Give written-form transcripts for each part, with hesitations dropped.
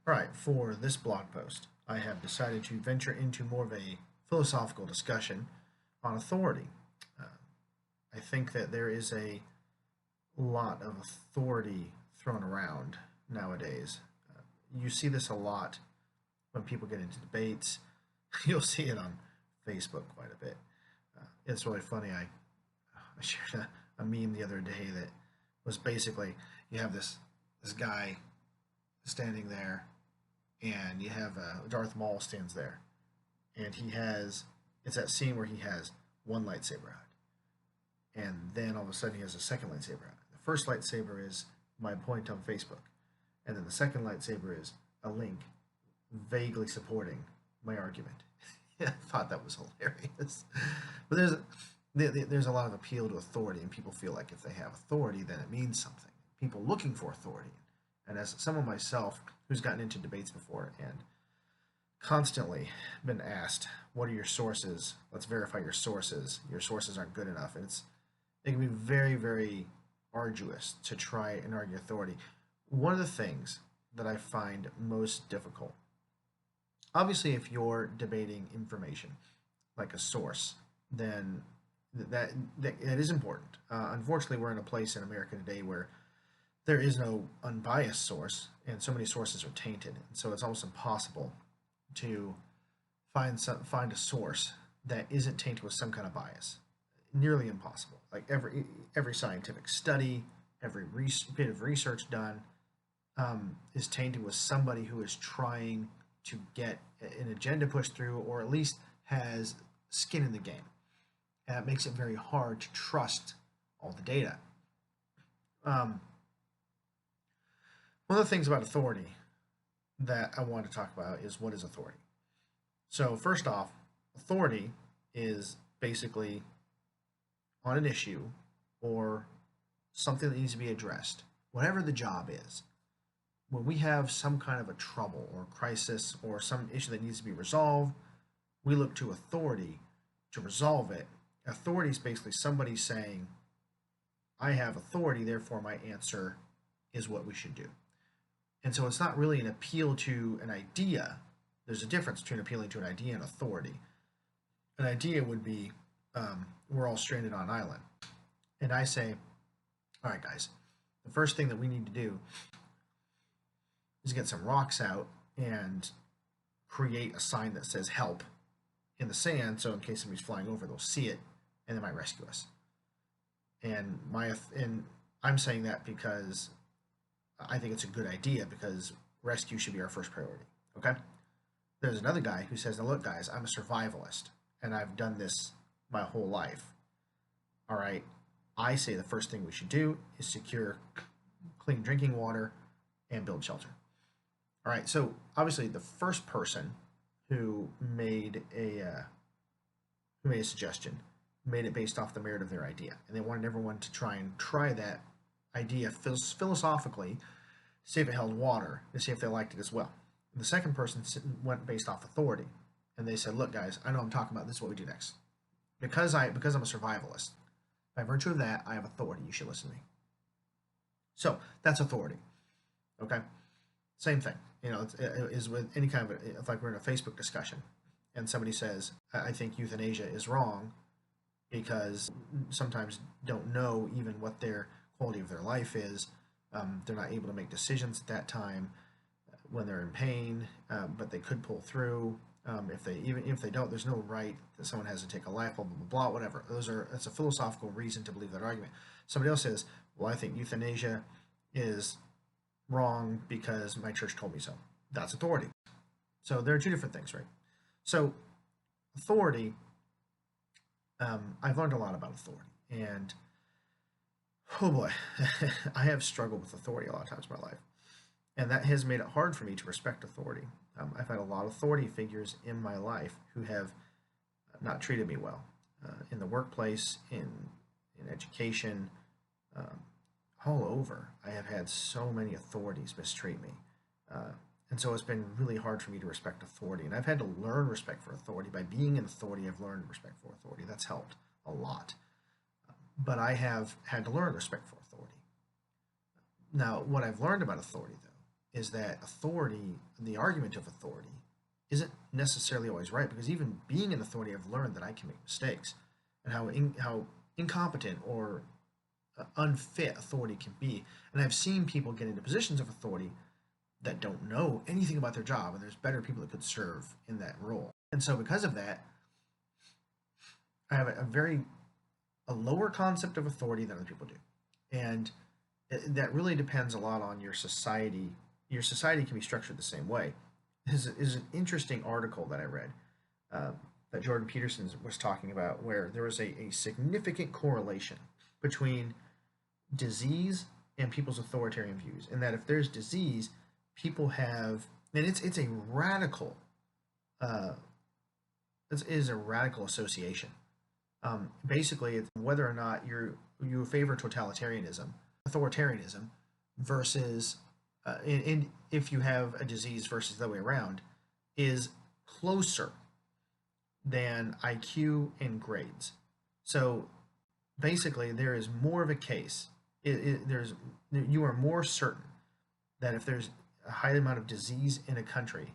All right, for this blog post, I have decided to venture into more of a philosophical discussion on authority. Uh, I think that there is a lot of authority thrown around nowadays. You see this a lot when people get into debates. You'll see it on Facebook quite a bit. It's really funny. I shared a meme the other day that was basically you have this guy standing there, and you have Darth Maul stands there, and it's that scene where he has one lightsaber out, and then all of a sudden he has a second lightsaber out. The first lightsaber is my point on Facebook, and then the second lightsaber is a link vaguely supporting my argument. I thought that was hilarious. But there's a lot of appeal to authority, and people feel like if they have authority, then it means something. People looking for authority. And as someone myself who's gotten into debates before and constantly been asked, what are your sources? Let's verify your sources. Your sources aren't good enough. And it can be very, very arduous to try and argue authority. One of the things that I find most difficult, obviously if you're debating information like a source, then that is important. Unfortunately, we're in a place in America today where there is no unbiased source, and so many sources are tainted, and so it's almost impossible to find a source that isn't tainted with some kind of bias. Nearly impossible. Like every scientific study, every bit of research done is tainted with somebody who is trying to get an agenda pushed through, or at least has skin in the game. And it makes it very hard to trust all the data. One of the things about authority that I want to talk about is, what is authority? So first off, authority is basically on an issue or something that needs to be addressed, whatever the job is. When we have some kind of a trouble or crisis or some issue that needs to be resolved, we look to authority to resolve it. Authority is basically somebody saying, I have authority, therefore my answer is what we should do. And so it's not really an appeal to an idea. There's a difference between appealing to an idea and authority. An idea would be, we're all stranded on an island. And I say, all right, guys, the first thing that we need to do is get some rocks out and create a sign that says help in the sand, so in case somebody's flying over, they'll see it and they might rescue us. And I'm saying that because I think it's a good idea, because rescue should be our first priority. Okay? There's another guy who says, now look, guys, I'm a survivalist and I've done this my whole life. All right, I say the first thing we should do is secure clean drinking water and build shelter. All right, so obviously the first person who made a suggestion made it based off the merit of their idea, and they wanted everyone to try that idea philosophically, see if it held water, to see if they liked it as well. And the second person went based off authority, and they said, look, guys, I know I'm talking about, this is what we do next. Because I'm a survivalist, by virtue of that, I have authority. You should listen to me. So that's authority. Okay? Same thing. You know, it is with any kind of, if like we're in a Facebook discussion and somebody says, I think euthanasia is wrong because sometimes don't know even what their quality of their life is. They're not able to make decisions at that time when they're in pain, but they could pull through. Even if they don't, there's no right that someone has to take a life, blah, blah, blah, blah, whatever. That's a philosophical reason to believe that argument. Somebody else says, well, I think euthanasia is wrong because my church told me so. That's authority. So there are two different things, right? So authority, I've learned a lot about authority, and oh boy, I have struggled with authority a lot of times in my life, and that has made it hard for me to respect authority. I've had a lot of authority figures in my life who have not treated me well, in the workplace, in education, all over. I have had so many authorities mistreat me. And so it's been really hard for me to respect authority. And I've had to learn respect for authority. By being in authority, I've learned respect for authority. That's helped a lot. But I have had to learn respect for authority. Now, what I've learned about authority, though, is that authority, the argument of authority, isn't necessarily always right, because even being in authority, I've learned that I can make mistakes, and how incompetent or unfit authority can be. And I've seen people get into positions of authority that don't know anything about their job, and there's better people that could serve in that role. And so because of that, I have a lower concept of authority than other people do. And that really depends a lot on your society. Your society can be structured the same way. Is an interesting article that I read, that Jordan Peterson was talking about, where there was a significant correlation between disease and people's authoritarian views, and that if there's disease, people have, and it's a radical, it is a radical association. Basically, it's whether or not you favor authoritarianism, versus, and if you have a disease versus the other way around, is closer than IQ and grades. So basically, there is more of a case. You are more certain that if there's a high amount of disease in a country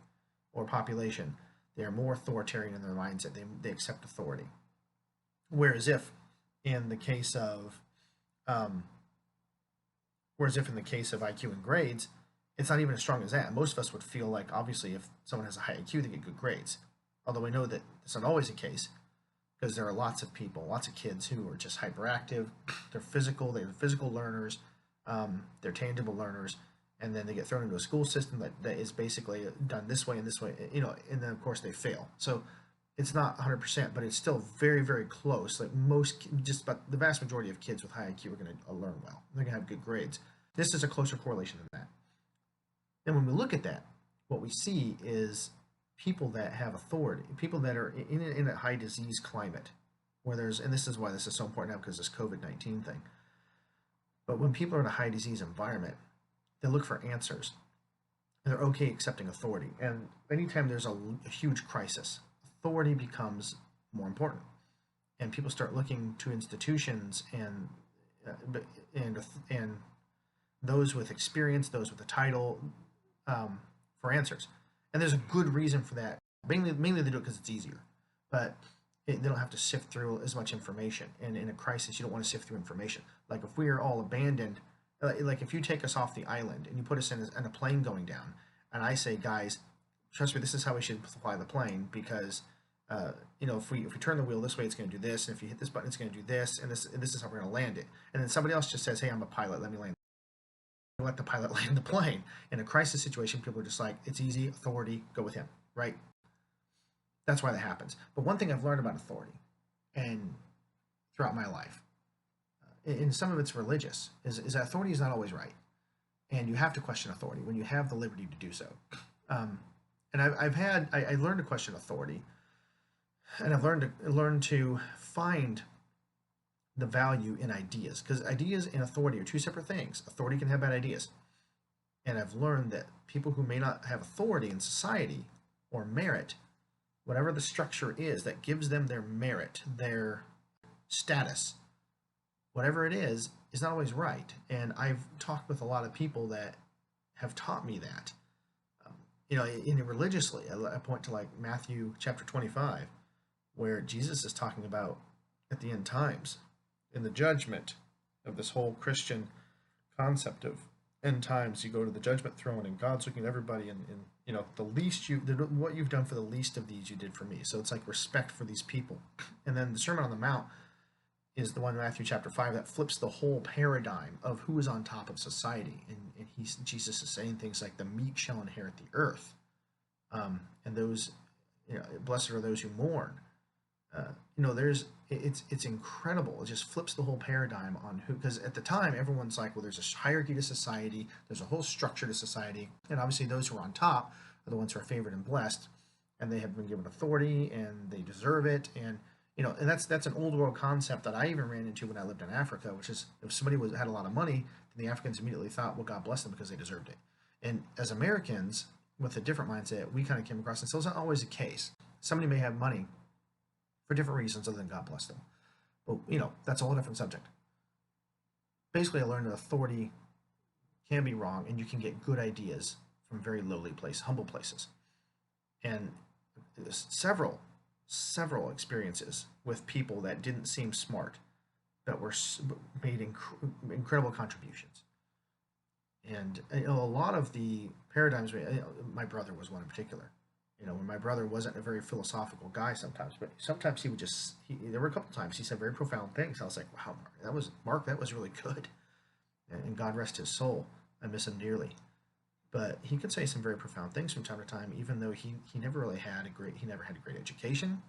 or population, they are more authoritarian in their mindset. They accept authority. Whereas if in the case of IQ and grades, it's not even as strong as that. Most of us would feel like, obviously, if someone has a high IQ, they get good grades. Although I know that it's not always the case, because there are lots of people, lots of kids who are just hyperactive. They're physical learners, they're tangible learners, and then they get thrown into a school system that is basically done this way and this way, and then of course they fail. So it's not 100%, but it's still very, very close. Like just about the vast majority of kids with high IQ are going to learn well. They're going to have good grades. This is a closer correlation than that. And when we look at that, what we see is people that have authority, people that are in a high disease climate, and this is why this is so important now, because this COVID-19 thing. But when people are in a high disease environment, they look for answers. And they're okay accepting authority. And anytime there's a huge crisis, authority becomes more important, and people start looking to institutions and those with experience, those with a title, for answers. And there's a good reason for that. Mainly they do it because it's easier, but they don't have to sift through as much information. And in a crisis, you don't want to sift through information. Like if we are all abandoned, like if you take us off the island and you put us in a plane going down, and I say, guys, trust me, this is how we should fly the plane, because if we turn the wheel this way, it's going to do this, and if you hit this button, it's going to do this, and this is how we're going to land it. And then somebody else just says, hey, I'm a pilot, let me land. Let the pilot land the plane. In a crisis situation, people are just like, it's easy, authority, go with him, right? That's why that happens. But one thing I've learned about authority, and throughout my life, and some of it's religious, is that authority is not always right, and you have to question authority when you have the liberty to do so. And I learned to question authority, and I've learned to find the value in ideas, because ideas and authority are two separate things. Authority can have bad ideas, and I've learned that people who may not have authority in society or merit, whatever the structure is that gives them their merit, their status, whatever it is not always right. And I've talked with a lot of people that have taught me that. Religiously, I point to like Matthew chapter 25, where Jesus is talking about at the end times, in the judgment of this whole Christian concept of end times. You go to the judgment throne, and God's looking at everybody, and what you've done for the least of these, you did for me. So it's like respect for these people. And then the Sermon on the Mount is the one in Matthew chapter 5 that flips the whole paradigm of who is on top of society. And Jesus is saying things like, the meek shall inherit the earth. And those, blessed are those who mourn. It's incredible. It just flips the whole paradigm on who, because at the time everyone's like, well, there's a hierarchy to society, there's a whole structure to society, and obviously those who are on top are the ones who are favored and blessed, and they have been given authority and they deserve it. And and that's an old world concept that I even ran into when I lived in Africa, which is, if somebody had a lot of money, then the Africans immediately thought, well, God bless them because they deserved it. And as Americans with a different mindset, we kind of came across, and so it's not always the case. Somebody may have money for different reasons other than God bless them. But, that's a whole different subject. Basically, I learned that authority can be wrong, and you can get good ideas from very lowly places, humble places, and several experiences with people that didn't seem smart, that were made incredible contributions. And a lot of the paradigms, my brother was one in particular. When my brother wasn't a very philosophical guy sometimes, but sometimes he would just, there were a couple times he said very profound things. I was like, wow, Mark, that was really good. And God rest his soul. I miss him dearly. But he could say some very profound things from time to time, even though he never really had he never had a great education.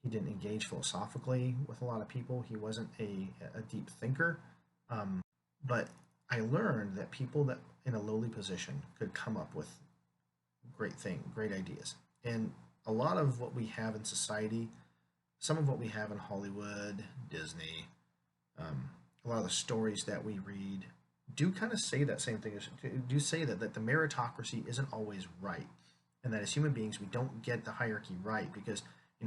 He didn't engage philosophically with a lot of people. He wasn't a deep thinker. But I learned that people that in a lowly position could come up with great ideas. And a lot of what we have in society, some of what we have in Hollywood, Disney, a lot of the stories that we read do kind of say that same thing. Do say that the meritocracy isn't always right, and that as human beings we don't get the hierarchy right because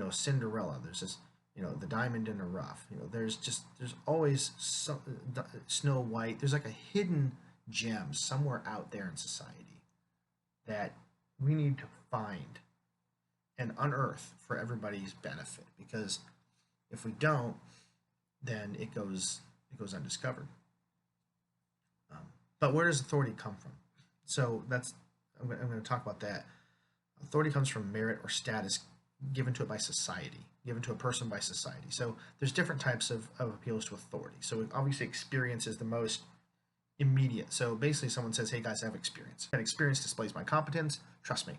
Cinderella. There's this the diamond in the rough. There's always Snow White. There's like a hidden gem somewhere out there in society that we need to find and unearth for everybody's benefit, because if we don't, then it goes undiscovered. But where does authority come from? So I'm going to talk about that. Authority comes from merit or status given to it by society, given to a person by society. So there's different types of appeals to authority. So obviously experience is the most immediate. So basically someone says, hey guys, I have experience. That experience displays my competence. Trust me.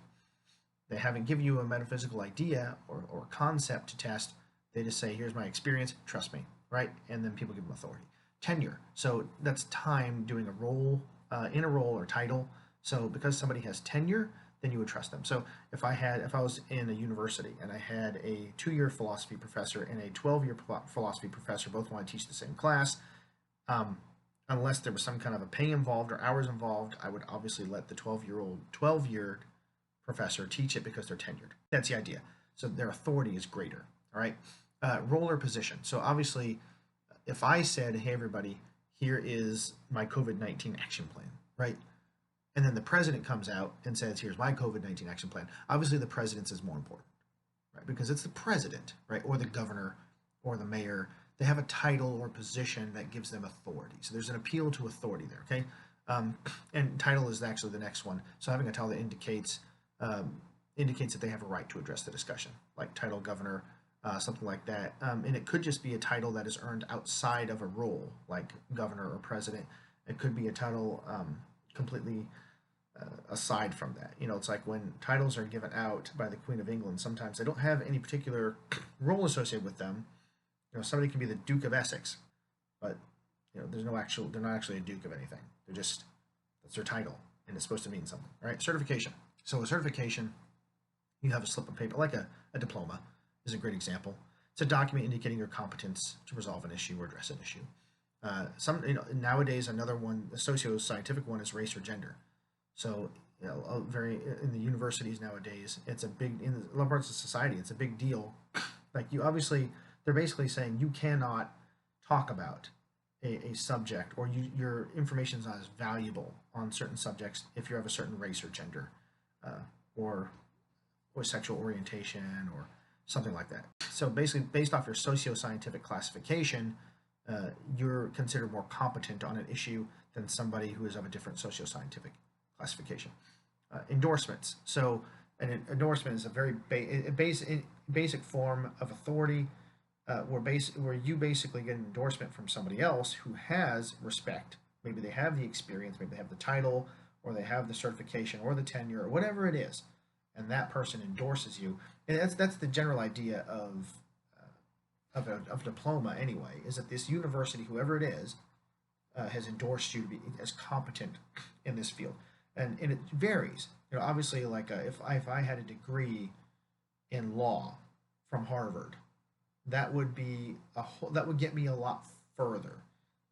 They haven't given you a metaphysical idea or concept to test. They just say, here's my experience. Trust me. Right? And then people give them authority. Tenure. So that's time doing a role, in a role or title. So because somebody has tenure, then you would trust them. So if I was in a university and I had a 2-year philosophy professor and a 12-year philosophy professor, both want to teach the same class, unless there was some kind of a pay involved or hours involved, I would obviously let the 12-year professor teach it because they're tenured. That's the idea. So their authority is greater. All right. Role or position. So obviously, if I said, hey, everybody, here is my COVID-19 action plan, right? And then the president comes out and says, here's my COVID-19 action plan. Obviously, the president's is more important, right? Because it's the president, right? Or the governor or the mayor. They have a title or position that gives them authority. So there's an appeal to authority there, okay? And title is actually the next one. So having a title that indicates that they have a right to address the discussion, like title governor, something like that. And it could just be a title that is earned outside of a role, like governor or president. It could be a title completely aside from that. It's like when titles are given out by the Queen of England, sometimes they don't have any particular role associated with them. Somebody can be the Duke of Essex, but they're not actually a duke of anything. That's their title, and it's supposed to mean something, right? Certification. So a certification, you have a slip of paper, like a diploma is a great example. It's a document indicating your competence to resolve an issue or address an issue. Nowadays, another one, a socio-scientific one, is race or gender. So, in the universities nowadays, it's in a lot of parts of society, it's a big deal. Like they're basically saying you cannot talk about a subject, or your information is not as valuable on certain subjects if you're of a certain race or gender, or sexual orientation or something like that. So basically, based off your socio-scientific classification, you're considered more competent on an issue than somebody who is of a different socio-scientific classification. Endorsements. So an endorsement is a very basic form of authority, where you basically get an endorsement from somebody else who has respect. Maybe they have the experience, maybe they have the title, or they have the certification or the tenure or whatever it is, and that person endorses you. And that's the general idea of a diploma anyway, is that this university, whoever it is, has endorsed you to be as competent in this field. And it varies. Obviously, like if I had a degree in law from Harvard, that would get me a lot further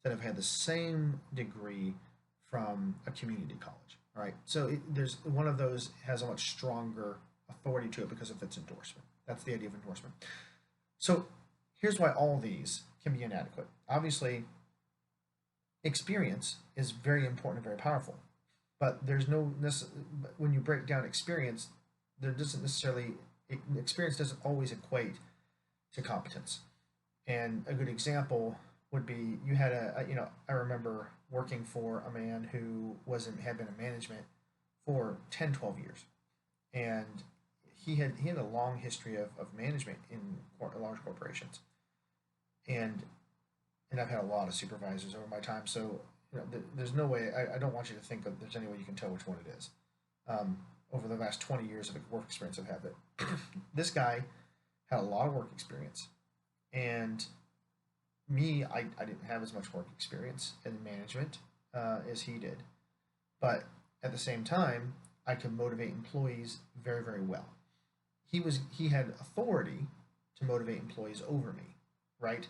than if I had the same degree from a community college. All right, so there's one of those has a much stronger authority to it because of its endorsement. That's the idea of endorsement. So here's why all these can be inadequate. Obviously, experience is very important and very powerful, But when you break down experience, there doesn't necessarily experience doesn't always equate to competence. And a good example would be you had I remember working for a man who had been in management for 10, 12 years, and he had a long history of management in large corporations, and I've had a lot of supervisors over my time. So there's no way I don't want you to think that there's any way you can tell which one it is. Over the last 20 years of work experience I've had, but this guy had a lot of work experience, and me, I didn't have as much work experience in management as he did, but at the same time, I could motivate employees very, very well. He had authority to motivate employees over me, right?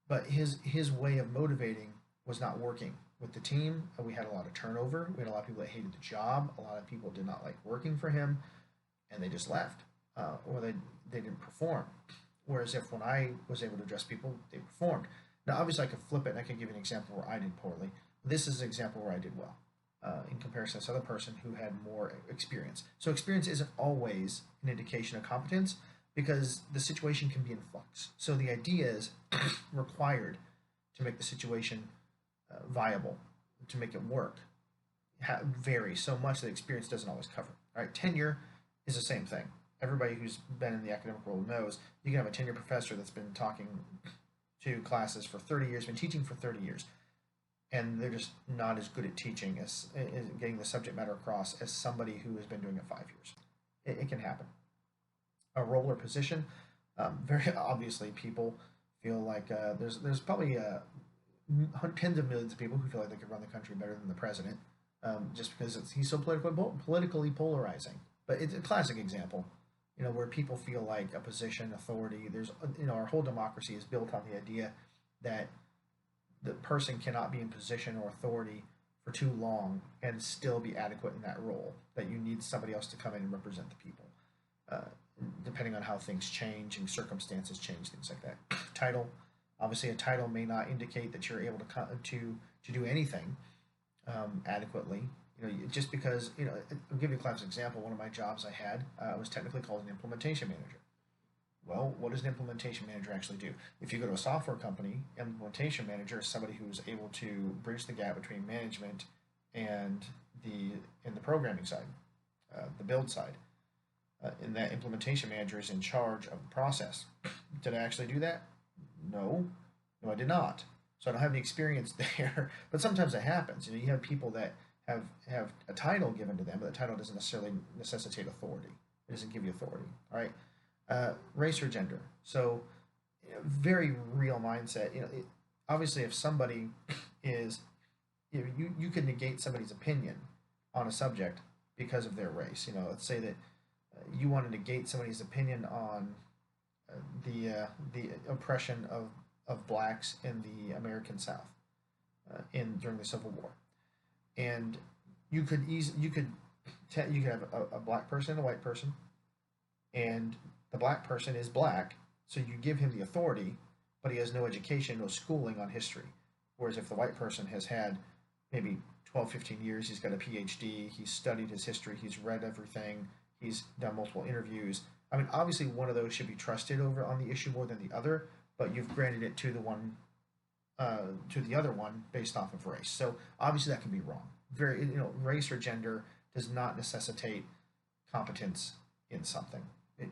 But his way of motivating was not working with the team. We had a lot of turnover. We had a lot of people that hated the job. A lot of people did not like working for him, and they just left, or they didn't perform. Whereas if when I was able to address people, they performed. Now, obviously, I could flip it, and I could give an example where I did poorly. This is an example where I did well, in comparison to this other person who had more experience. So experience isn't always an indication of competence because the situation can be in flux. So the ideas required to make the situation viable, to make it work, vary so much that experience doesn't always cover. All right, tenure is the same thing. Everybody who's been in the academic world knows you can have a tenured professor that's been talking to classes for 30 years, been teaching for 30 years, and they're just not as good at teaching as getting the subject matter across as somebody who has been doing it 5 years. It can happen. A role or position, very obviously, people feel like there's probably tens of millions of people who feel like they could run the country better than the president, just because he's so politically polarizing. But it's a classic example, where people feel like a position, authority. Our whole democracy is built on the idea that the person cannot be in position or authority for too long and still be adequate in that role. That you need somebody else to come in and represent the people, depending on how things change and circumstances change, things like that. Title, obviously, a title may not indicate that you're able to do anything adequately. Just because, I'll give you a classic example. One of my jobs I had was technically called an implementation manager. Well, what does an implementation manager actually do? If you go to a software company, implementation manager is somebody who's able to bridge the gap between management and the programming side, the build side. And that implementation manager is in charge of the process. Did I actually do that? No, I did not. So I don't have the experience there. But sometimes it happens. You have people that have a title given to them, but the title doesn't necessarily necessitate authority. It doesn't give you authority. All right, race or gender. So, very real mindset. Obviously, if somebody is, you could negate somebody's opinion on a subject because of their race. Let's say that you want to negate somebody's opinion on the oppression of blacks in the American South during the Civil War, and you could have a black person, a white person, and the black person is black, so you give him the authority, but he has no education, no schooling on history. Whereas if the white person has had maybe 12, 15 years, he's got a PhD, he's studied his history, he's read everything, he's done multiple interviews. I mean, obviously one of those should be trusted over on the issue more than the other, but you've granted it to the other one based off of race. So obviously that can be wrong. Race or gender does not necessitate competence in something,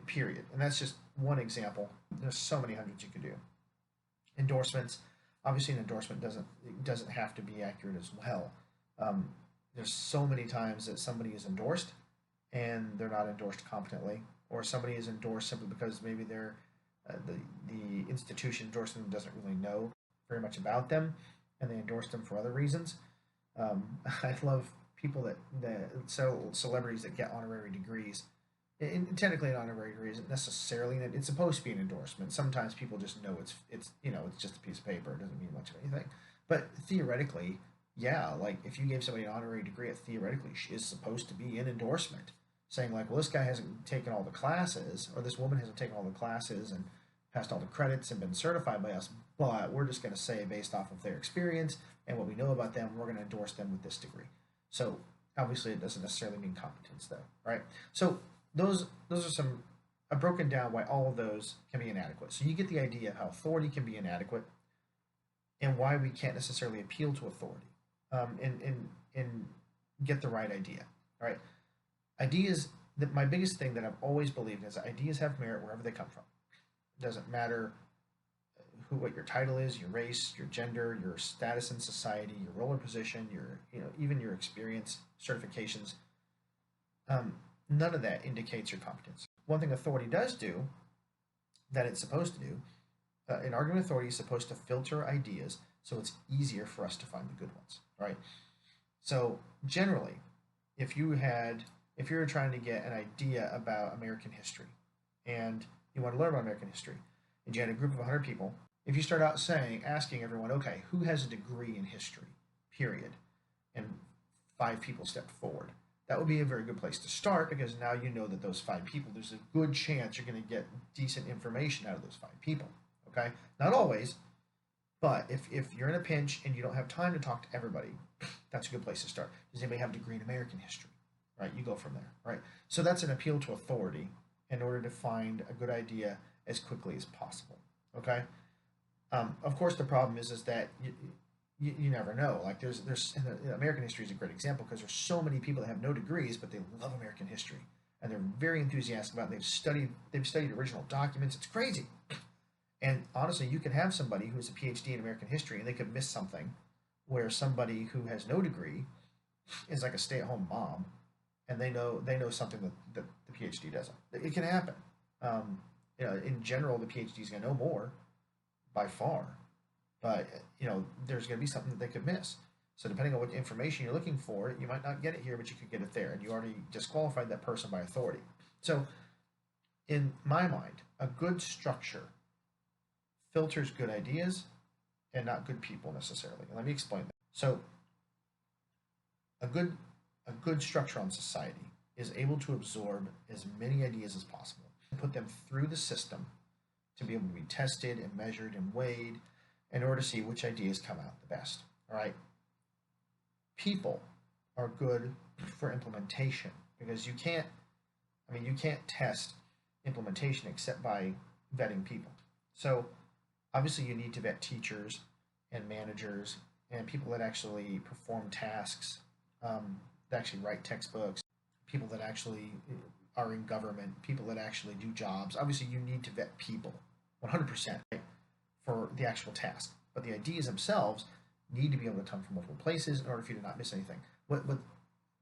period. And that's just one example. There's so many hundreds you could do. Endorsements, obviously an endorsement doesn't have to be accurate as well. There's so many times that somebody is endorsed and they're not endorsed competently, or somebody is endorsed simply because maybe they're the institution endorsing them doesn't really know very much about them, and they endorse them for other reasons. I love people celebrities that get honorary degrees. And technically, an honorary degree isn't necessarily it's supposed to be an endorsement. Sometimes people just know it's just a piece of paper. It doesn't mean much of anything. But theoretically, yeah, like if you gave somebody an honorary degree, it theoretically is supposed to be an endorsement, saying like, well, this guy hasn't taken all the classes, or this woman hasn't taken all the classes and passed all the credits and been certified by us, but we're just going to say based off of their experience and what we know about them, we're going to endorse them with this degree. So Obviously, it doesn't necessarily mean competence, though, right? So those are some. I've broken down why all of those can be inadequate. So you get the idea of how authority can be inadequate and why we can't necessarily appeal to authority, and get the right idea. All right, ideas. That my biggest thing that I've always believed is that ideas have merit wherever they come from. It doesn't matter what your title is, your race, your gender, your status in society, your role or position, your even your experience, certifications. Um, None of that indicates your competence. One thing authority does do that it's supposed to do, an argument authority is supposed to filter ideas so it's easier for us to find the good ones, right? So generally, if you had if you were trying to get an idea about American history and you want to learn about American history and you had a group of 100 people, if you start out asking everyone, okay, who has a degree in history, period, and 5 people stepped forward, that would be a very good place to start because now you know that those 5 people, there's a good chance you're going to get decent information out of those 5 people. Okay, not always, but if you're in a pinch and you don't have time to talk to everybody, that's a good place to start. Does anybody have a degree in American history? Right, you go from there. Right, so that's an appeal to authority in order to find a good idea as quickly as possible. Okay, of course the problem is that you never know. Like there's American history is a great example because there's so many people that have no degrees but they love American history and they're very enthusiastic about it. They've studied original documents. It's crazy. And honestly, you could have somebody who's a PhD in American history and they could miss something where somebody who has no degree is like a stay-at-home mom and they know something that the PhD doesn't. It can happen. Um, in general, the PhD is going to know more by far, but there's going to be something that they could miss. So depending on what information you're looking for, you might not get it here, but you could get it there, and you already disqualified that person by authority. So, in my mind, a good structure filters good ideas and not good people necessarily. And let me explain that. So, a good structure on society is able to absorb as many ideas as possible and put them through the system to be able to be tested and measured and weighed in order to see which ideas come out the best. All right. People are good for implementation because you can't test implementation except by vetting people. So obviously you need to vet teachers and managers and people that actually perform tasks, that actually write textbooks, people that actually are in government, people that actually do jobs. Obviously you need to vet people 100%, right, for the actual task. But the ideas themselves need to be able to come from multiple places in order for you to not miss anything. What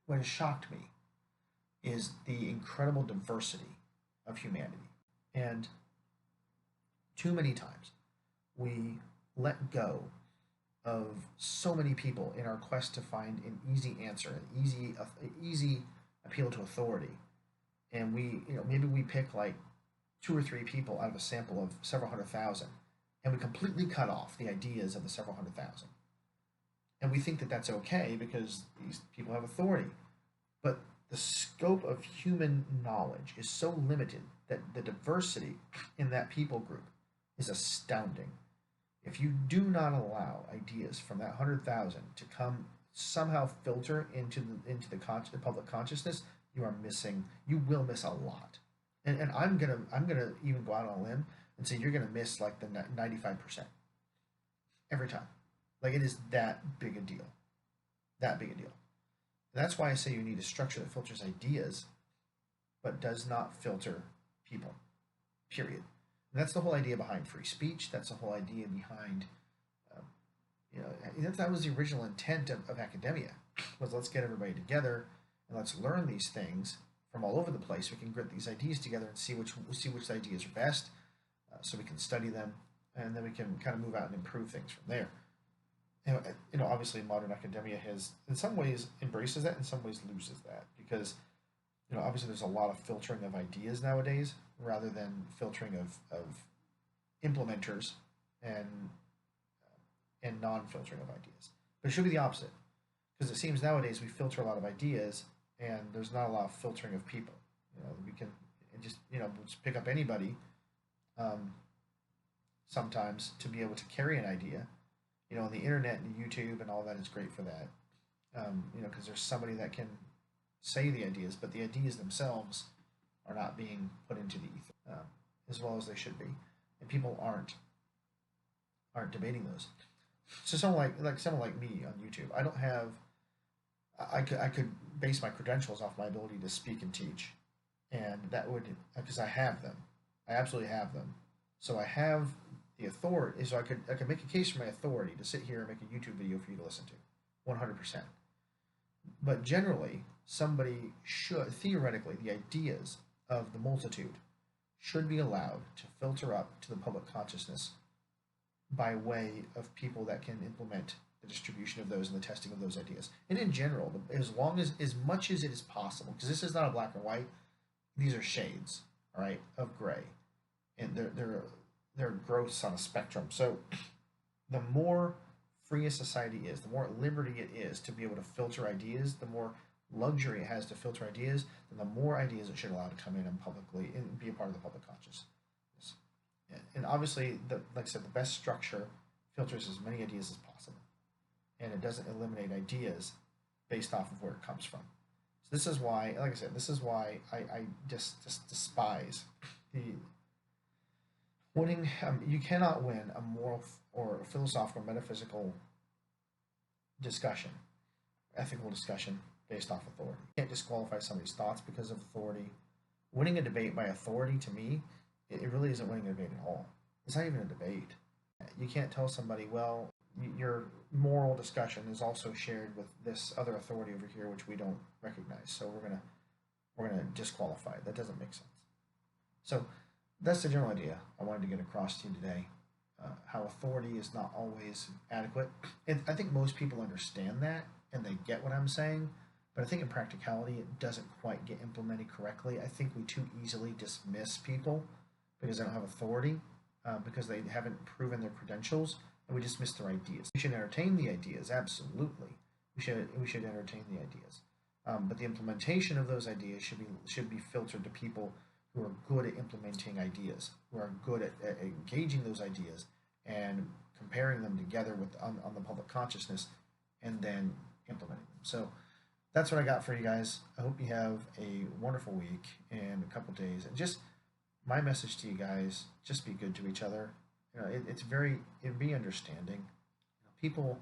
has shocked me is the incredible diversity of humanity. And too many times we let go of so many people in our quest to find an easy answer, an easy appeal to authority. And maybe we pick like 2 or 3 people out of a sample of several 100,000, and we completely cut off the ideas of the several 100,000. And we think that that's okay because these people have authority. But the scope of human knowledge is so limited that the diversity in that people group is astounding. If you do not allow ideas from that 100,000 to come somehow filter into the public consciousness, you will miss a lot. And I'm gonna even go out on a limb and say you're gonna miss like the 95% every time. Like it is that big a deal, that big a deal. And that's why I say you need a structure that filters ideas, but does not filter people. Period. And that's the whole idea behind free speech. That's the whole idea behind, um, that was the original intent of academia. Was let's get everybody together and let's learn these things from all over the place. We can grit these ideas together and see which ideas are best, so we can study them, and then we can kind of move out and improve things from there. Obviously, modern academia has, in some ways, embraces that, in some ways, loses that because, obviously, there's a lot of filtering of ideas nowadays rather than filtering of implementers and non-filtering of ideas. But it should be the opposite because it seems nowadays we filter a lot of ideas and there's not a lot of filtering of people. We can just pick up anybody sometimes to be able to carry an idea. The internet and YouTube and all that is great for that. Because there's somebody that can say the ideas, but the ideas themselves are not being put into the ether as well as they should be, and people aren't debating those. So someone like me on YouTube, I don't have. I could base my credentials off my ability to speak and teach, and that would because I have them, I absolutely have them. So I have the authority. So I could make a case for my authority to sit here and make a YouTube video for you to listen to, 100%. But generally, somebody should theoretically the ideas of the multitude should be allowed to filter up to the public consciousness by way of people that can implement the distribution of those and the testing of those ideas. And in general, as much as it is possible, because this is not a black or white, these are shades, all right, of gray, and they're growths on a spectrum. So the more free a society is, the more at liberty it is to be able to filter ideas, the more luxury it has to filter ideas, then the more ideas it should allow to come in and publicly and be a part of the public consciousness. And obviously, like I said, the best structure filters as many ideas as possible, and it doesn't eliminate ideas based off of where it comes from. So this is why, like I said, this is why I just despise the winning. You cannot win a moral or philosophical, metaphysical discussion, ethical discussion based off authority. You can't disqualify somebody's thoughts because of authority. Winning a debate by authority, to me, it really isn't winning a debate at all. It's not even a debate. You can't tell somebody, well, your moral discussion is also shared with this other authority over here, which we don't recognize. So we're gonna disqualify it. That doesn't make sense. So that's the general idea I wanted to get across to you today. How authority is not always adequate. And I think most people understand that and they get what I'm saying, but I think in practicality it doesn't quite get implemented correctly. I think we too easily dismiss people because they don't have authority, because they haven't proven their credentials, and we dismiss their ideas. We should entertain the ideas, absolutely. We should entertain the ideas, but the implementation of those ideas should be filtered to people who are good at implementing ideas, who are good at engaging those ideas and comparing them together with on the public consciousness, and then implementing them. So that's what I got for you guys. I hope you have a wonderful week and a couple days. And just my message to you guys: just be good to each other. It'd be understanding. People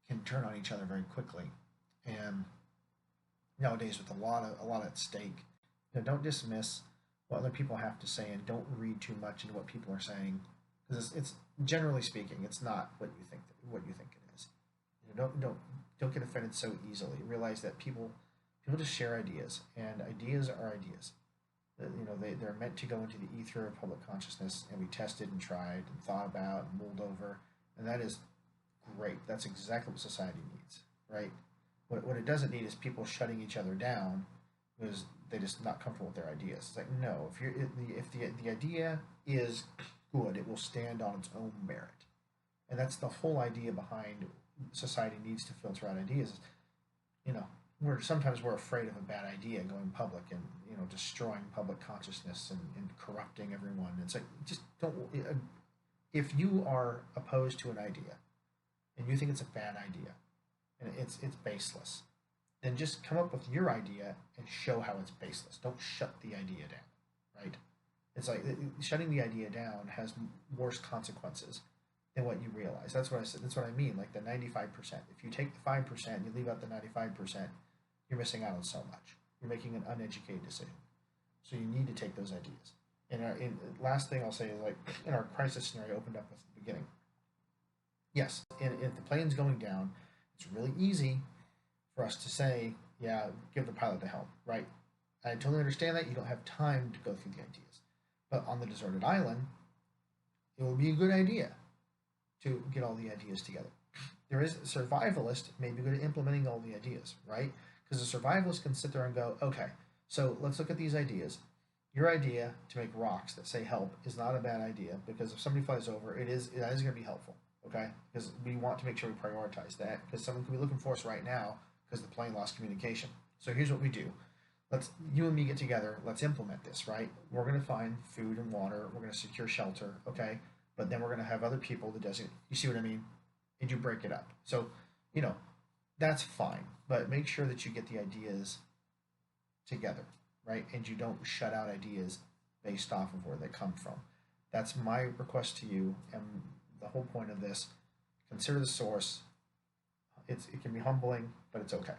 can turn on each other very quickly, and nowadays with a lot at stake, don't dismiss what other people have to say, and don't read too much into what people are saying, because it's generally speaking, it's not what you think it is. Don't get offended so easily. Realize that people just share ideas, and ideas are ideas. They're meant to go into the ether of public consciousness and be tested and tried and thought about and mulled over, and that is great. That's exactly what society needs, right? What it doesn't need is people shutting each other down because they're just not comfortable with their ideas. It's like, no, if the idea is good, it will stand on its own merit, and that's the whole idea behind society needs to filter out ideas. You know, we're afraid of a bad idea going public and destroying public consciousness and corrupting everyone. It's like, just don't. If you are opposed to an idea and you think it's a bad idea and it's baseless, then just come up with your idea and show how it's baseless. Don't shut the idea down, right? It's like shutting the idea down has worse consequences than what you realize. That's what I said. That's what I mean. Like the 95%. If you take the 5% and you leave out the 95%, you're missing out on so much. You're making an uneducated decision. So you need to take those ideas. And last thing I'll say is, like, in our crisis scenario opened up with at the beginning. Yes, and if the plane's going down, it's really easy for us to say, yeah, give the pilot the helm, right? I totally understand that. You don't have time to go through the ideas. But on the deserted island, it would be a good idea to get all the ideas together. There is a survivalist may be good at implementing all the ideas, right? Because the survivalist can sit there and go, okay, so let's look at these ideas. Your idea to make rocks that say help is not a bad idea, because if somebody flies over, that is going to be helpful, okay? Because we want to make sure we prioritize that, because someone could be looking for us right now because the plane lost communication. So here's what we do. You and me get together. Let's implement this, right? We're going to find food and water. We're going to secure shelter, okay? But then we're going to have other people that doesn't. You see what I mean? And you break it up. So, that's fine. But make sure that you get the ideas together, right? And you don't shut out ideas based off of where they come from. That's my request to you. And the whole point of this, consider the source. It can be humbling, but it's okay.